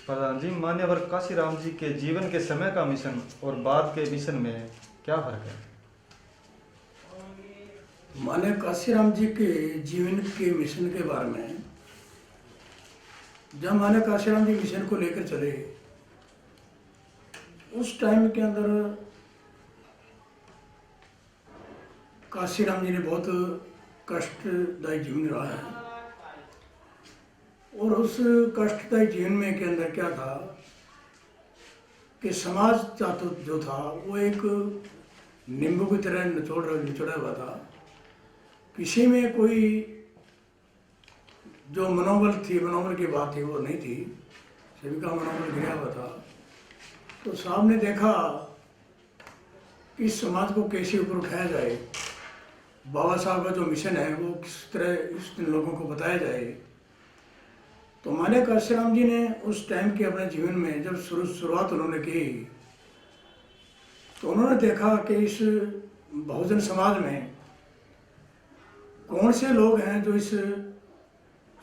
प्रधान जी, मान्यवर काशीराम जी के जीवन के समय का मिशन और बाद के मिशन में क्या फर्क है? माने काशीराम जी के जीवन के मिशन के बारे में, जब माने काशीराम जी मिशन को लेकर चले उस टाइम के अंदर काशीराम जी ने बहुत कष्टदायी जीवन रहा है। और उस कष्टदायी जीवन में के अंदर क्या था कि समाज जो था वो एक नींबू की तरह निचोड़ा हुआ था। किसी में कोई जो मनोबल की बात थी वो नहीं थी, सभी का मनोबल गिरा हुआ था। तो साहब ने देखा कि इस समाज को कैसे ऊपर उठाया जाए, बाबा साहब का जो मिशन है वो किस तरह इस लोगों को बताया जाए। तो माने काशीराम जी ने उस टाइम के अपने जीवन में जब शुरुआत उन्होंने की तो उन्होंने देखा कि इस बहुजन समाज में कौन से लोग हैं जो इस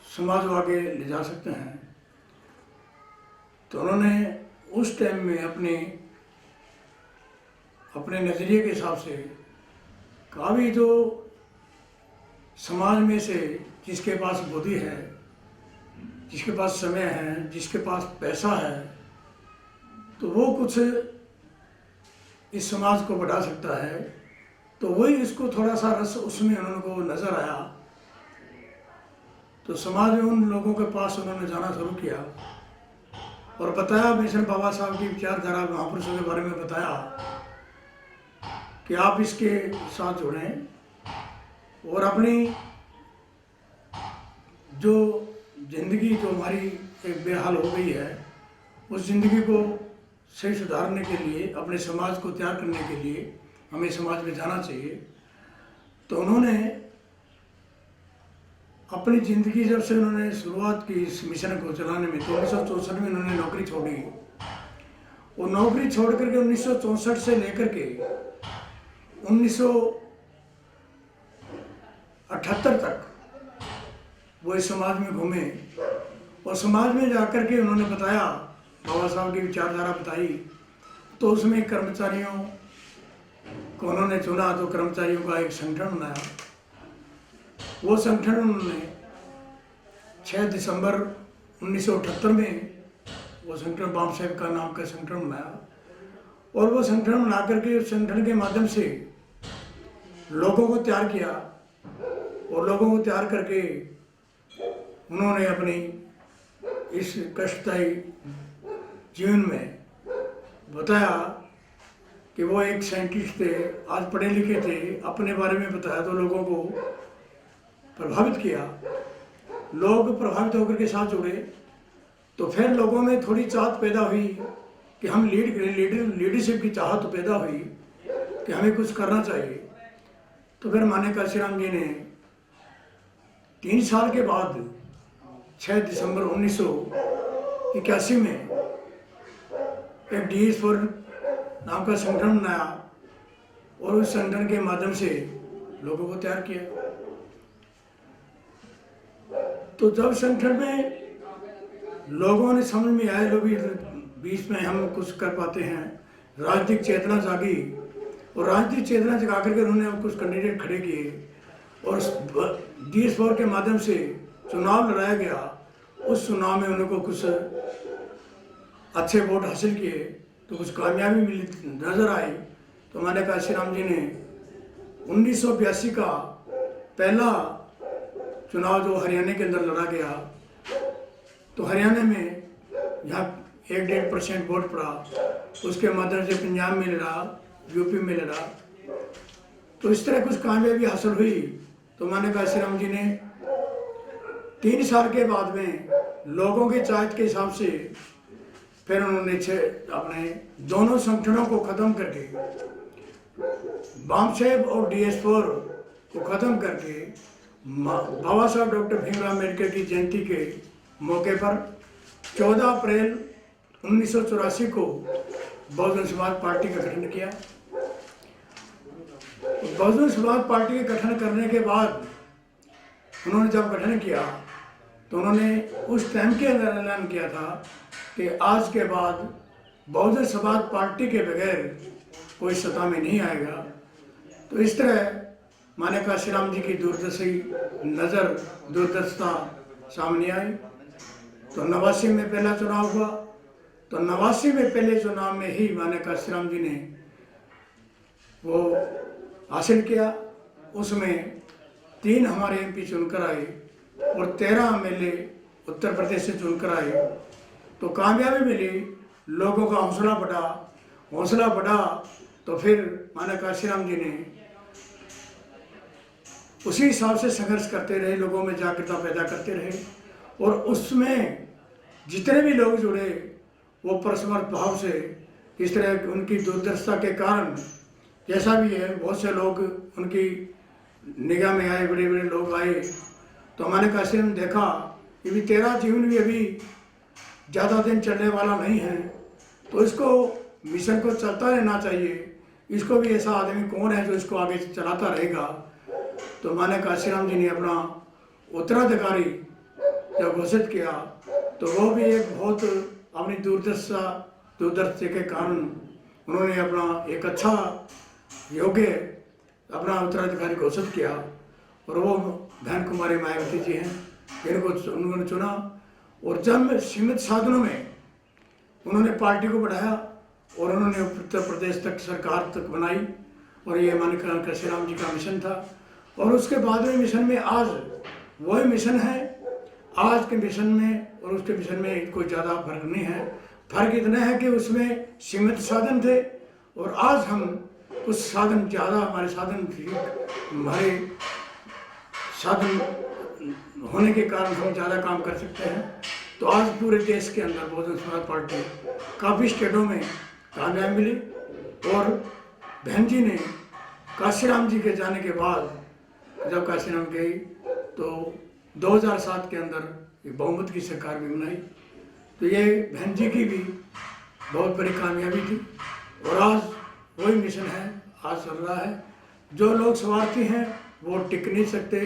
समाज को आगे ले जा सकते हैं। तो उन्होंने उस टाइम में अपने नज़रिए के हिसाब से कहा भी जो समाज में से जिसके पास बुद्धि है, जिसके पास समय है, जिसके पास पैसा है, तो वो कुछ इस समाज को बढ़ा सकता है। तो वही इसको थोड़ा सा रस उसमें उनको नज़र आया। तो समाज में उन लोगों के पास उन्होंने जाना शुरू किया और बताया, मिशन बाबा साहब की विचारधारा महापुरुषों के बारे में बताया कि आप इसके साथ जुड़ें और अपनी जो जिंदगी जो हमारी एक बेहाल हो गई है उस जिंदगी को सही सुधारने के लिए, अपने समाज को तैयार करने के लिए हमें समाज में जाना चाहिए। तो उन्होंने अपनी ज़िंदगी जब से उन्होंने शुरुआत की इस मिशन को चलाने में, तो 1964 में उन्होंने नौकरी छोड़ी और नौकरी छोड़ करके 1964 से लेकर के 1978 तक वो इस समाज में घूमे और समाज में जाकर के उन्होंने बताया, बाबा साहब की विचारधारा बताई। तो उसमें कर्मचारियों को उन्होंने चुना, तो कर्मचारियों का एक संगठन बनाया। वो संगठन उन्होंने 6 दिसंबर 1978 में वो संगठन बाम साहब का नाम का संगठन बनाया और वो संगठन बना करके उस संगठन के माध्यम से लोगों को तैयार किया और लोगों को तैयार करके उन्होंने अपनी इस कष्टदायी जीवन में बताया कि वो एक साइंटिस्ट थे, आज पढ़े लिखे थे, अपने बारे में बताया तो लोगों को प्रभावित किया। लोग प्रभावित होकर के साथ जुड़े। तो फिर लोगों में थोड़ी चाहत पैदा हुई कि हम लीड करें, लीडरशिप की चाहत पैदा हुई कि हमें कुछ करना चाहिए। तो फिर माने काशीराम जी ने 3 साल के बाद 6 दिसंबर 1981 में एक DS4 नाम का संगठन बनाया और उस संगठन के माध्यम से लोगों को तैयार किया। तो जब संगठन में लोगों ने समझ में आए, लोग बीच में हम कुछ कर पाते हैं, राजनीतिक चेतना जागी और राजनीतिक चेतना जगा करके उन्होंने कुछ कैंडिडेट खड़े किए और DS4 के माध्यम से चुनाव लड़ाया गया। उस चुनाव में उनको कुछ अच्छे वोट हासिल किए तो कुछ कामयाबी मिली नजर आई। तो हमारे काशीराम जी ने 1982 का पहला चुनाव जो हरियाणा के अंदर लड़ा गया, तो हरियाणा में जहाँ 1-1.5% वोट पड़ा, उसके माध्यम से पंजाब में लड़ा, यूपी में लड़ा। तो इस तरह कुछ कामयाबी हासिल हुई। तो हमारे काशीराम जी ने 3 साल के बाद में लोगों के चाहत के हिसाब से फिर उन्होंने अपने दोनों संगठनों को ख़त्म करके, बाम साहेब और DS4 को ख़त्म करके, बाबा साहब डॉक्टर भीमराव अम्बेडकर की जयंती के मौके पर 14 अप्रैल 1984 को बहुजन समाज पार्टी का गठन किया। बहुजन समाज पार्टी के गठन करने के बाद उन्होंने जब गठन किया तो उन्होंने उस टाइम के अंदर ऐलान किया था कि आज के बाद बहुजन समाज पार्टी के बगैर कोई सत्ता में नहीं आएगा। तो इस तरह माने काशीराम जी की दूरदर्शी नज़र दूरदर्शिता सामने आई। तो 89 में पहला चुनाव हुआ। तो 89 में पहले चुनाव में ही माने काशीराम जी ने वो हासिल किया। उसमें 3 हमारे एमपी चुनकर आए और 13 एमएलए उत्तर प्रदेश से चुनकर आए। तो कामयाबी मिली, लोगों का हौसला बढ़ा। तो फिर माना काशीराम जी ने उसी हिसाब से संघर्ष करते रहे, लोगों में जागरूकता पैदा करते रहे और उसमें जितने भी लोग जुड़े वो परस्पर भाव से, इस तरह उनकी दूरदर्शिता के कारण जैसा भी है, बहुत से लोग उनकी निगाह में आए, बड़े बड़े लोग आए। तो हमारे काशीराम ने देखा कि भी तेरा जीवन भी अभी ज़्यादा दिन चलने वाला नहीं है, तो इसको मिशन को चलता रहना चाहिए। इसको भी ऐसा आदमी कौन है जो इसको आगे चलाता रहेगा। तो माने काशीराम जी ने अपना उत्तराधिकारी जब घोषित किया तो वो भी एक बहुत अपनी दूरदर्शी के कारण उन्होंने अपना एक अच्छा योग्य अपना उत्तराधिकारी घोषित किया और वो बहन कुमारी मायावती जी हैं, जिनको उन्होंने चुना। और जब सीमित साधनों में उन्होंने पार्टी को बढ़ाया और उन्होंने उत्तर प्रदेश तक सरकार तक बनाई और ये माने काशीराम जी का मिशन था। और उसके बाद में मिशन में आज वही मिशन है। आज के मिशन में और उसके मिशन में कोई ज़्यादा फर्क नहीं है। फर्क इतना है कि उसमें सीमित साधन थे और आज हम कुछ साधन ज़्यादा, हमारे साधन होने के कारण हम ज़्यादा काम कर सकते हैं। तो आज पूरे देश के अंदर बहुजन समाज पार्टी काफ़ी स्टेटों में कामयाबी मिली। और बहन जी ने काशीराम जी के जाने के बाद जब काशीराम गई तो 2007 के अंदर एक बहुमत की सरकार भी बनाई। तो ये बहन जी की भी बहुत बड़ी कामयाबी थी और आज वही मिशन है, आज चल रहा है। जो लोग स्वार्थी हैं वो टिक नहीं सकते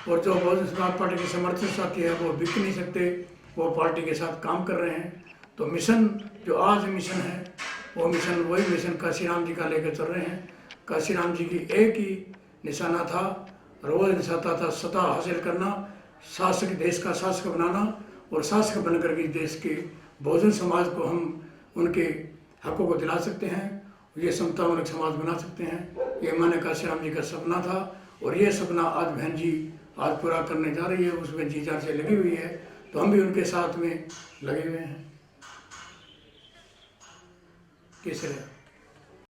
और जो बहुजन समाज पार्टी के समर्थक साथी है वो बिक नहीं सकते, वो पार्टी के साथ काम कर रहे हैं। तो मिशन जो आज मिशन है वो मिशन वही मिशन काशीराम जी का लेकर चल रहे हैं। काशीराम जी की एक ही निशाना था और वो निशाना था सत्ता हासिल करना, शासक, देश का शासक बनाना और शासक बनकर के देश के बहुजन समाज को हम उनके हकों को दिला सकते हैं, ये समतामूलक समाज बना सकते हैं। ये माने काशीराम जी का सपना था और ये सपना आज बहन जी आज पूरा करने जा रही है, उसमें जी जान से लगी हुई है। तो हम भी उनके साथ में लगे हुए हैं। किस तरह